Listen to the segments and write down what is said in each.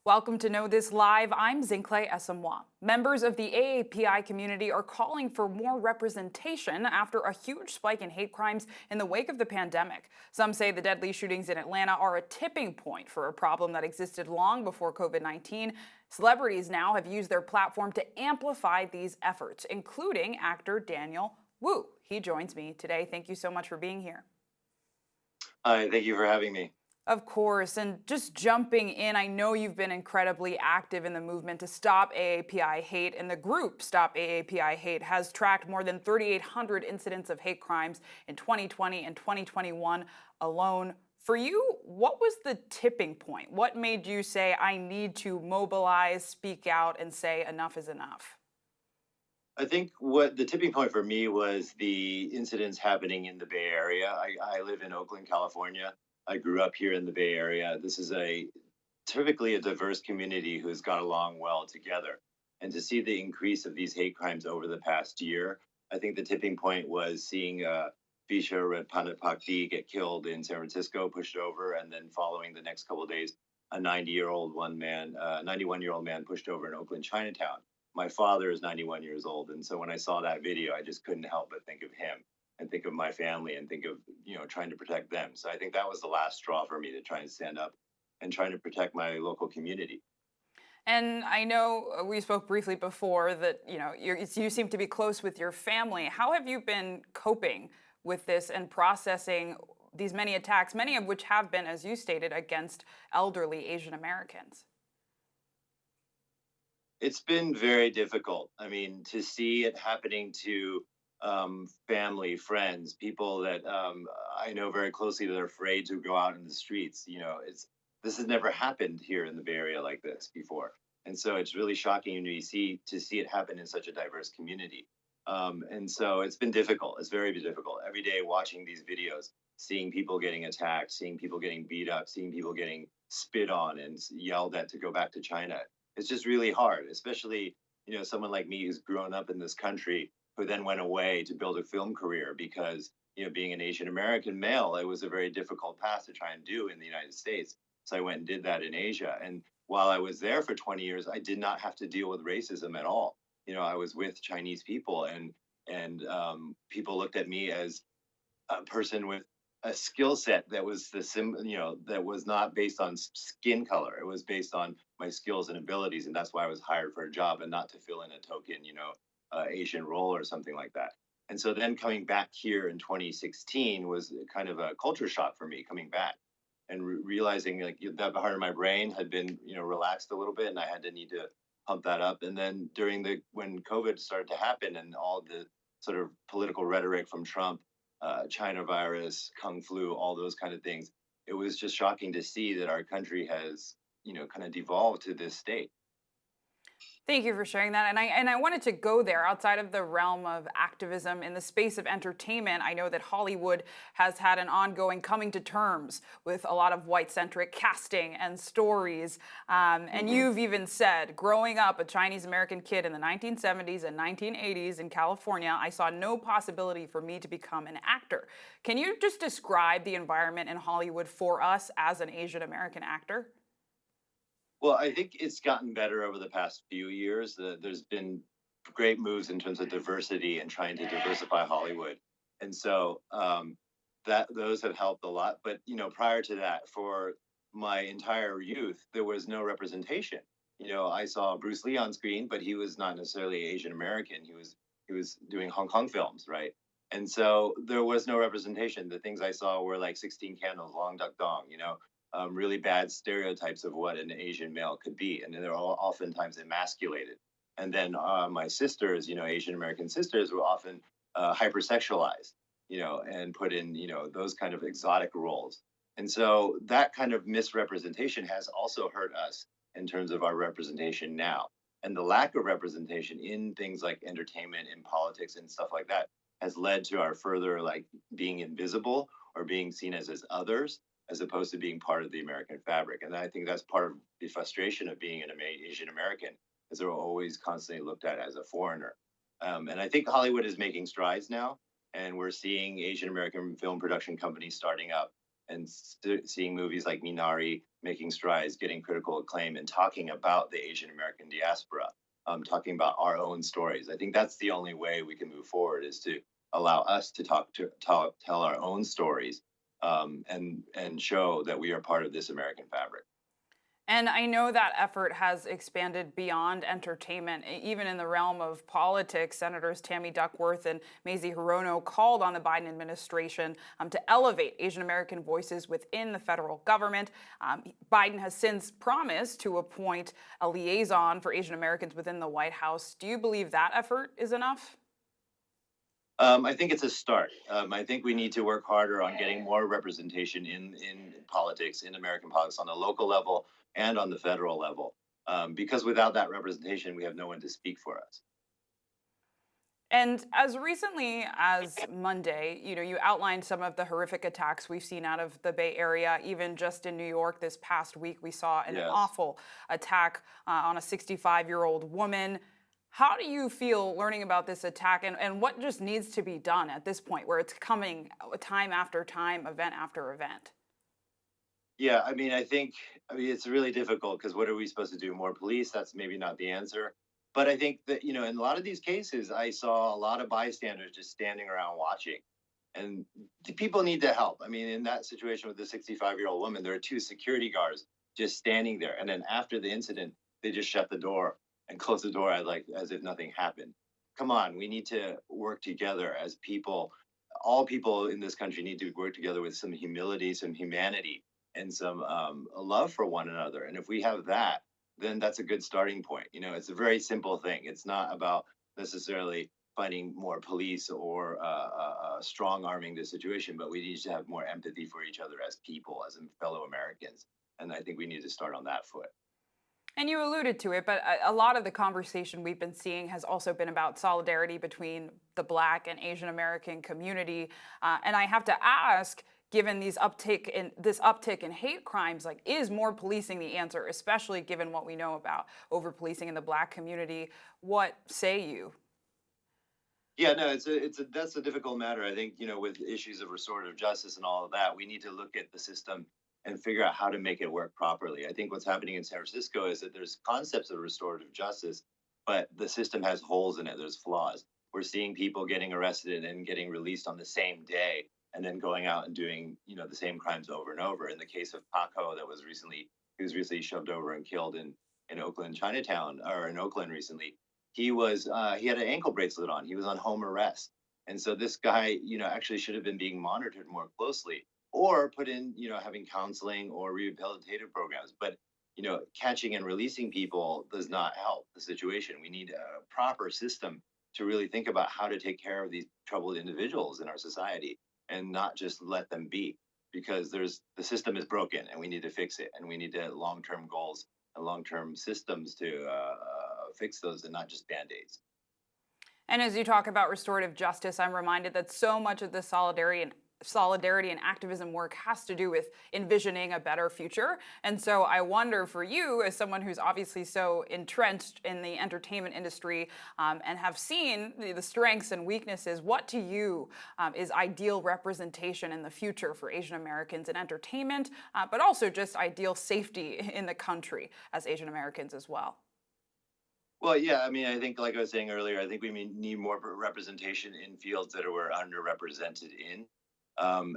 Welcome to Know This Live. I'm Zinhle Essamuah. Members of the AAPI community are calling for more representation after a huge spike in hate crimes in the wake of the pandemic. Some say the deadly shootings in Atlanta are a tipping point for a problem that existed long before COVID-19. Celebrities now have used their platform to amplify these efforts, including actor Daniel Wu. He joins me today. Thank you so much for being here. Hi, thank you for having me. Of course. And just jumping in, I know you've been incredibly active in the movement to stop AAPI hate, and the group Stop AAPI Hate has tracked more than 3,800 incidents of hate crimes in 2020 and 2021 alone. For you, what was the tipping point? What made you say, I need to mobilize, speak out, and say enough is enough? I think what the tipping point for me was the incidents happening in the Bay Area. I live in Oakland, California. I grew up here in the Bay Area. This is a typically a diverse community who's got along well together. And to see the increase of these hate crimes over the past year, I think the tipping point was seeing Visha Radpanapakdi get killed in San Francisco, pushed over, and then following the next couple of days, a 91-year-old man pushed over in Oakland, Chinatown. My father is 91 years old, and so when I saw that video, I just couldn't help but think of him and think of my family and think of trying to protect them. So I think that was the last straw for me to try and stand up and trying to protect my local community. And I know we spoke briefly before that you seem to be close with your family. How have you been coping with this and processing these many attacks, many of which have been, as you stated, against elderly Asian Americans? It's been very difficult. I mean, to see it happening to family, friends, people that I know very closely that are afraid to go out in the streets. It's this has never happened here in the Bay Area like this before, and so it's really shocking to see it happen in such a diverse community. And so it's been difficult. It's very difficult every day watching these videos, seeing people getting attacked, seeing people getting beat up, seeing people getting spit on and yelled at to go back to China. It's just really hard, especially someone like me who's grown up in this country who then went away to build a film career because being an Asian American male, it was a very difficult path to try and do in the United States. So I went and did that in Asia, and while I was there for 20 years, I did not have to deal with racism at all. I was with Chinese people, and people looked at me as a person with a skill set that was that was not based on skin color. It was based on my skills and abilities, and that's why I was hired for a job and not to fill in a token, Asian role or something like that. And so then coming back here in 2016 was kind of a culture shock for me coming back and realizing like that part of my brain had been relaxed a little bit, and I had to need to pump that up. And then when COVID started to happen and all the sort of political rhetoric from Trump, China virus, Kung flu, all those kind of things, it was just shocking to see that our country has kind of devolved to this state. Thank you for sharing that. And I wanted to go there outside of the realm of activism in the space of entertainment. I know that Hollywood has had an ongoing coming to terms with a lot of white-centric casting and stories. And Hmm. you've even said, growing up a Chinese American kid in the 1970s and 1980s in California, I saw no possibility for me to become an actor. Can you just describe the environment in Hollywood for us as an Asian American actor? Well, I think it's gotten better over the past few years. There's been great moves in terms of diversity and trying to diversify Hollywood, and so that those have helped a lot. But prior to that, for my entire youth, there was no representation. I saw Bruce Lee on screen, but he was not necessarily Asian American. He was doing Hong Kong films, right? And so there was no representation. The things I saw were like 16 Candles, Long Duck Dong, really bad stereotypes of what an Asian male could be, and they're all oftentimes emasculated. And then my sisters, Asian American sisters, were often hypersexualized, and put in, those kind of exotic roles. And so that kind of misrepresentation has also hurt us in terms of our representation now. And the lack of representation in things like entertainment and politics and stuff like that has led to our further like being invisible or being seen as others as opposed to being part of the American fabric. And I think that's part of the frustration of being an Asian American, is they're always constantly looked at as a foreigner. And I think Hollywood is making strides now, and we're seeing Asian American film production companies starting up and seeing movies like Minari making strides, getting critical acclaim, and talking about the Asian American diaspora, talking about our own stories. I think that's the only way we can move forward is to allow us to tell our own stories, and show that we are part of this American fabric. And I know that effort has expanded beyond entertainment, even in the realm of politics. Senators Tammy Duckworth and Mazie Hirono called on the Biden administration to elevate Asian American voices within the federal government. Biden has since promised to appoint a liaison for Asian Americans within the White House. Do you believe that effort is enough? I think it's a start. I think we need to work harder on getting more representation in politics, in American politics, on the local level and on the federal level. Because without that representation, we have no one to speak for us. And as recently as Monday, you outlined some of the horrific attacks we've seen out of the Bay Area. Even just in New York this past week, we saw an Yes. awful attack on a 65-year-old woman. How do you feel learning about this attack, and what just needs to be done at this point where it's coming time after time, event after event? Yeah, I mean, it's really difficult because what are we supposed to do? More police? That's maybe not the answer. But I think that, in a lot of these cases, I saw a lot of bystanders just standing around watching. And the people need to help. I mean, in that situation with the 65-year-old woman, there are two security guards just standing there. And then after the incident, they just shut the door and close the door as if nothing happened. Come on, we need to work together as people. All people in this country need to work together with some humility, some humanity, and some love for one another. And if we have that, then that's a good starting point. It's a very simple thing. It's not about necessarily finding more police or strong arming the situation, but we need to have more empathy for each other as people, as fellow Americans. And I think we need to start on that foot. And you alluded to it, but a lot of the conversation we've been seeing has also been about solidarity between the Black and Asian American community. And I have to ask, given this uptick in hate crimes, like, is more policing the answer, especially given what we know about over policing in the Black community? What say you? Yeah, no, that's a difficult matter. I think, with issues of restorative justice and all of that, we need to look at the system and figure out how to make it work properly. I think what's happening in San Francisco is that there's concepts of restorative justice, but the system has holes in it. There's flaws. We're seeing people getting arrested and getting released on the same day and then going out and doing, the same crimes over and over. In the case of Paco, he was recently shoved over and killed in Oakland, Chinatown, or in Oakland recently. He had an ankle bracelet on. He was on home arrest. And so this guy, actually should have been being monitored more closely or put in, having counseling or rehabilitative programs. But, catching and releasing people does not help the situation. We need a proper system to really think about how to take care of these troubled individuals in our society and not just let them be, because the system is broken and we need to fix it, and we need to long-term goals and long-term systems to fix those and not just band-aids. And as you talk about restorative justice, I'm reminded that so much of the solidarity and activism work has to do with envisioning a better future. And so I wonder, for you, as someone who's obviously so entrenched in the entertainment industry, and have seen the strengths and weaknesses, what to you is ideal representation in the future for Asian Americans in entertainment, but also just ideal safety in the country as Asian Americans as well? Well, yeah, I mean, I think, like I was saying earlier, I think we need more representation in fields that we're underrepresented in,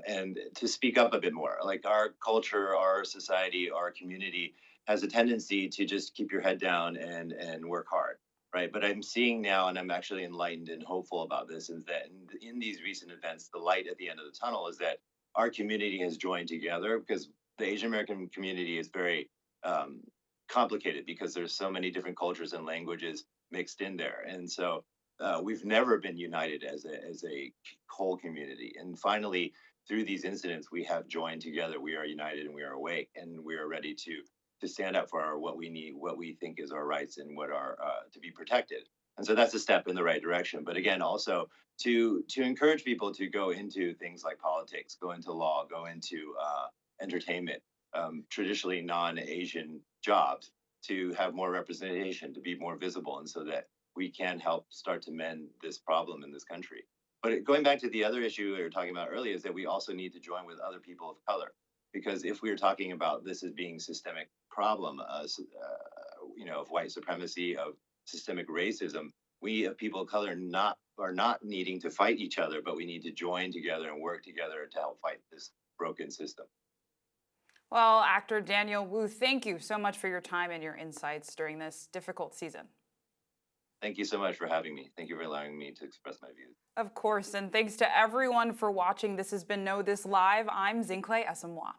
and to speak up a bit more. Like, our culture, our society, our community has a tendency to just keep your head down and work hard, right? But I'm seeing now, and I'm actually enlightened and hopeful about this, is that in these recent events, the light at the end of the tunnel is that our community has joined together, because the Asian American community is very um, complicated because there's so many different cultures and languages mixed in there, and so we've never been united as a whole community. And finally, through these incidents, we have joined together. We are united and we are awake, and we are ready to stand up for what we need, what we think is our rights, and what are to be protected. And so that's a step in the right direction. But again, also to encourage people to go into things like politics, go into law, go into entertainment, traditionally non-Asian jobs, to have more representation, to be more visible, and so that we can help start to mend this problem in this country. But going back to the other issue we were talking about earlier, is that we also need to join with other people of color. because if we are talking about this as being systemic problem, of white supremacy, of systemic racism, we of people of color not are not needing to fight each other, but we need to join together and work together to help fight this broken system. Well, actor Daniel Wu, thank you so much for your time and your insights during this difficult season. Thank you so much for having me. Thank you for allowing me to express my views. Of course, and thanks to everyone for watching. This has been Know This Live. I'm Zinhle Essamuah.